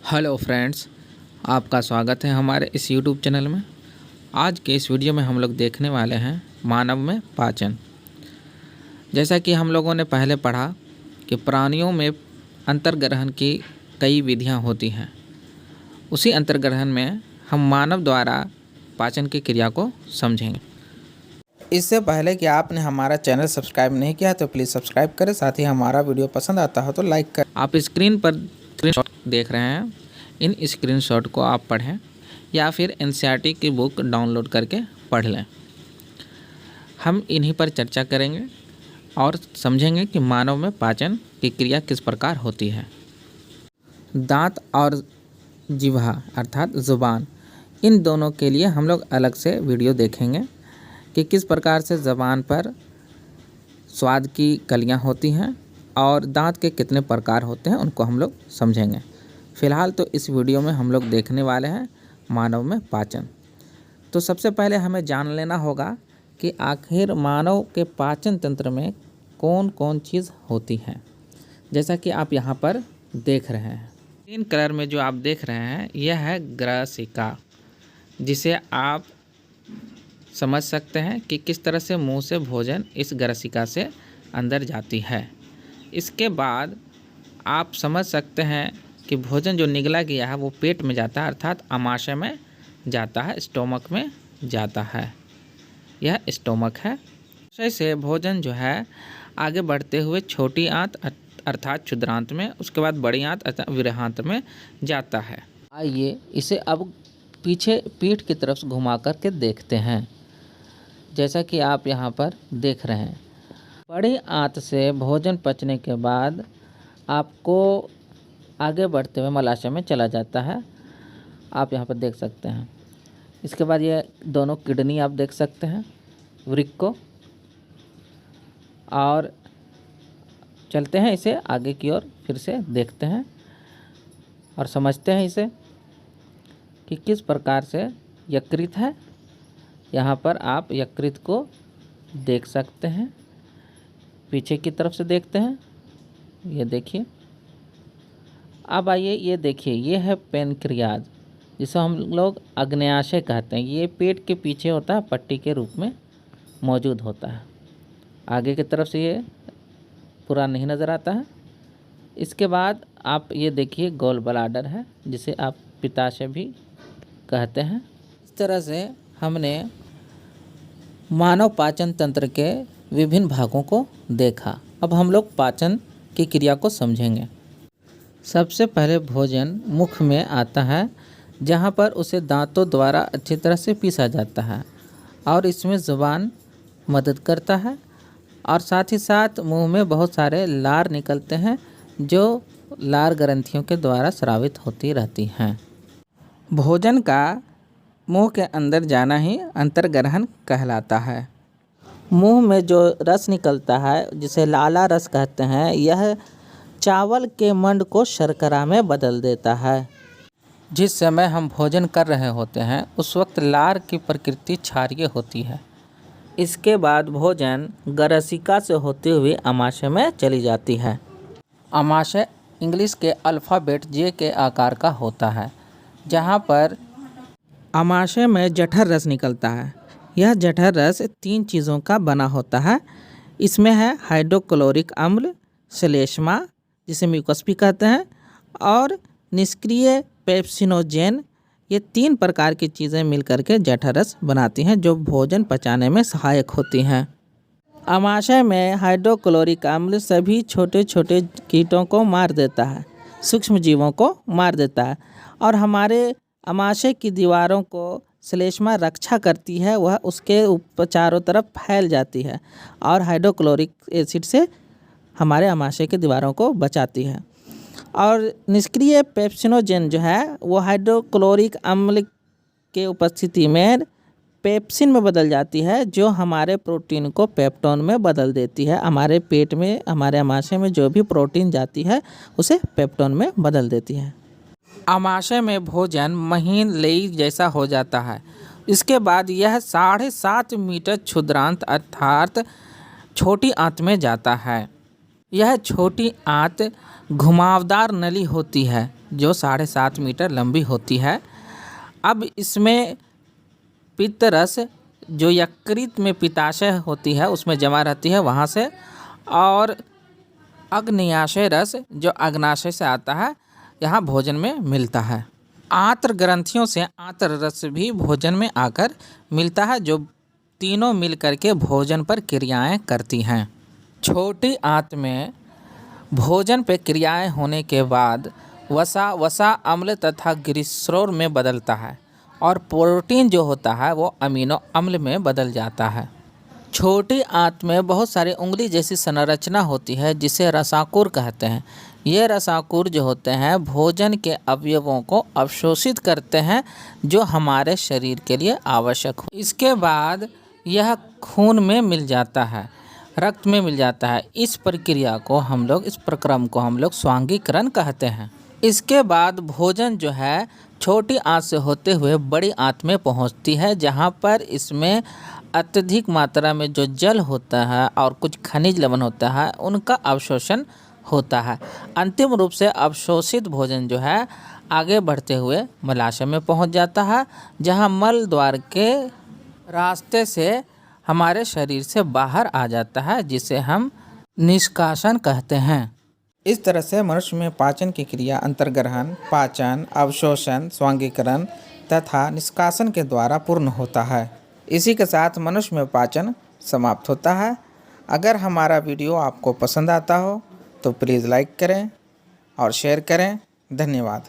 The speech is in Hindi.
हेलो फ्रेंड्स, आपका स्वागत है हमारे इस यूट्यूब चैनल में। आज के इस वीडियो में हम लोग देखने वाले हैं मानव में पाचन। जैसा कि हम लोगों ने पहले पढ़ा कि प्राणियों में अंतर्ग्रहण की कई विधियां होती हैं, उसी अंतर्ग्रहण में हम मानव द्वारा पाचन की क्रिया को समझेंगे। इससे पहले कि आपने हमारा चैनल सब्सक्राइब नहीं किया तो प्लीज़ सब्सक्राइब करें, साथ ही हमारा वीडियो पसंद आता हो तो लाइक करें। आप स्क्रीन पर स्क्रीनशॉट देख रहे हैं, इन स्क्रीनशॉट को आप पढ़ें या फिर एनसीईआरटी की बुक डाउनलोड करके पढ़ लें। हम इन्हीं पर चर्चा करेंगे और समझेंगे कि मानव में पाचन की क्रिया किस प्रकार होती है। दांत और जिह्वा अर्थात ज़ुबान, इन दोनों के लिए हम लोग अलग से वीडियो देखेंगे कि किस प्रकार से ज़ुबान पर स्वाद की कलियां होती हैं और दांत के कितने प्रकार होते हैं उनको हम लोग समझेंगे। फ़िलहाल तो इस वीडियो में हम लोग देखने वाले हैं मानव में पाचन। तो सबसे पहले हमें जान लेना होगा कि आखिर मानव के पाचन तंत्र में कौन कौन चीज़ होती है। जैसा कि आप यहाँ पर देख रहे हैं, ग्रीन कलर में जो आप देख रहे हैं यह है ग्रसिका, जिसे आप समझ सकते हैं कि किस तरह से मुंह से भोजन इस ग्रसिका से अंदर जाती है। इसके बाद आप समझ सकते हैं कि भोजन जो निगला गया है वो पेट में जाता है, अर्थात आमाशय में जाता है, स्टोमक में जाता है। यह स्टोमक है। आमाशय से भोजन जो है आगे बढ़ते हुए छोटी आंत अर्थात क्षुद्रांत में, उसके बाद बड़ी आंत अर्थात विरहांत में जाता है। आइए इसे अब पीछे पीठ की तरफ घुमा करके देखते हैं। जैसा कि आप यहाँ पर देख रहे हैं, बड़ी आंत से भोजन पचने के बाद आपको आगे बढ़ते हुए मलाशय में चला जाता है। आप यहाँ पर देख सकते हैं। इसके बाद ये दोनों किडनी आप देख सकते हैं, वृक्क को। और चलते हैं इसे आगे की ओर, फिर से देखते हैं और समझते हैं इसे कि किस प्रकार से यकृत है। यहाँ पर आप यकृत को देख सकते हैं। पीछे की तरफ से देखते हैं, ये देखिए। अब आइए ये देखिए, ये है पैनक्रियाज, जिसे हम लोग अग्न्याशय कहते हैं। ये पेट के पीछे होता है, पट्टी के रूप में मौजूद होता है। आगे की तरफ से ये पूरा नहीं नज़र आता है। इसके बाद आप ये देखिए गॉल ब्लैडर है, जिसे आप पित्ताशय भी कहते हैं। इस तरह से हमने मानव पाचन तंत्र के विभिन्न भागों को देखा। अब हम लोग पाचन की क्रिया को समझेंगे। सबसे पहले भोजन मुख में आता है, जहाँ पर उसे दांतों द्वारा अच्छी तरह से पीसा जाता है और इसमें ज़ुबान मदद करता है। और साथ ही साथ मुंह में बहुत सारे लार निकलते हैं, जो लार ग्रंथियों के द्वारा स्रावित होती रहती हैं। भोजन का मुंह के अंदर जाना ही अंतर्ग्रहण कहलाता है। मुंह में जो रस निकलता है, जिसे लाला रस कहते हैं, यह चावल के मंड को शर्करा में बदल देता है। जिस समय हम भोजन कर रहे होते हैं उस वक्त लार की प्रकृति क्षारीय होती है। इसके बाद भोजन ग्रसिका से होते हुए आमाशय में चली जाती है। आमाशय इंग्लिश के अल्फ़ाबेट जे के आकार का होता है, जहाँ पर आमाशय में जठर रस निकलता है। यह जठर रस 3 चीज़ों का बना होता है। इसमें है हाइड्रोक्लोरिक अम्ल, श्लेष्मा जिसे म्यूकस भी कहते हैं, और निष्क्रिय पेप्सिनोजेन। ये 3 प्रकार की चीज़ें मिलकर के जठर रस बनाती हैं, जो भोजन पचाने में सहायक होती हैं। आमाशय में हाइड्रोक्लोरिक अम्ल सभी छोटे छोटे कीटों को मार देता है, सूक्ष्म जीवों को मार देता है, और हमारे आमाशय की दीवारों को श्लेष्मा रक्षा करती है। वह उसके चारों तरफ फैल जाती है और हाइड्रोक्लोरिक एसिड से हमारे आमाशय की दीवारों को बचाती है। और निष्क्रिय पेप्सिनोजेन जो है वो हाइड्रोक्लोरिक अम्ल के उपस्थिति में पेप्सिन में बदल जाती है, जो हमारे प्रोटीन को पेप्टोन में बदल देती है। हमारे पेट में, हमारे आमाशय में जो भी प्रोटीन जाती है उसे पेप्टोन में बदल देती है। आमाशय में भोजन महीन लेई जैसा हो जाता है। इसके बाद यह 7.5 मीटर क्षुद्रांत अर्थात छोटी आंत में जाता है। यह छोटी आंत घुमावदार नली होती है जो 7.5 मीटर लंबी होती है। अब इसमें पित्तरस जो यकृत में पित्ताशय होती है उसमें जमा रहती है वहाँ से, और अग्न्याशय रस जो अग्नाशय से आता है यहाँ भोजन में मिलता है। आंत्र ग्रंथियों से आंत्र रस भी भोजन में आकर मिलता है, जो तीनों मिलकर के भोजन पर क्रियाएं करती हैं। छोटी आंत में भोजन पर क्रियाएं होने के बाद वसा अम्ल तथा ग्लिसरॉल में बदलता है, और प्रोटीन जो होता है वो अमीनो अम्ल में बदल जाता है। छोटी आंत में बहुत सारी उंगली जैसी संरचना होती है जिसे रसाकुर कहते हैं। ये रसाकुर जो होते हैं भोजन के अवयवों को अवशोषित करते हैं जो हमारे शरीर के लिए आवश्यक हो। इसके बाद यह खून में मिल जाता है, रक्त में मिल जाता है। इस प्रक्रिया को हम लोग, इस प्रक्रम को हम लोग स्वांगीकरण कहते हैं। इसके बाद भोजन जो है छोटी आंत से होते हुए बड़ी आंत में पहुंचती है, जहां पर इसमें अत्यधिक मात्रा में जो जल होता है और कुछ खनिज लवण होता है उनका अवशोषण होता है। अंतिम रूप से अवशोषित भोजन जो है आगे बढ़ते हुए मलाशय में पहुंच जाता है, जहां मल द्वार के रास्ते से हमारे शरीर से बाहर आ जाता है, जिसे हम निष्कासन कहते हैं। इस तरह से मनुष्य में पाचन की क्रिया अंतर्ग्रहण, पाचन, अवशोषण, स्वांगीकरण तथा निष्कासन के द्वारा पूर्ण होता है। इसी के साथ मनुष्य में पाचन समाप्त होता है। अगर हमारा वीडियो आपको पसंद आता हो तो प्लीज़ लाइक करें और शेयर करें। धन्यवाद।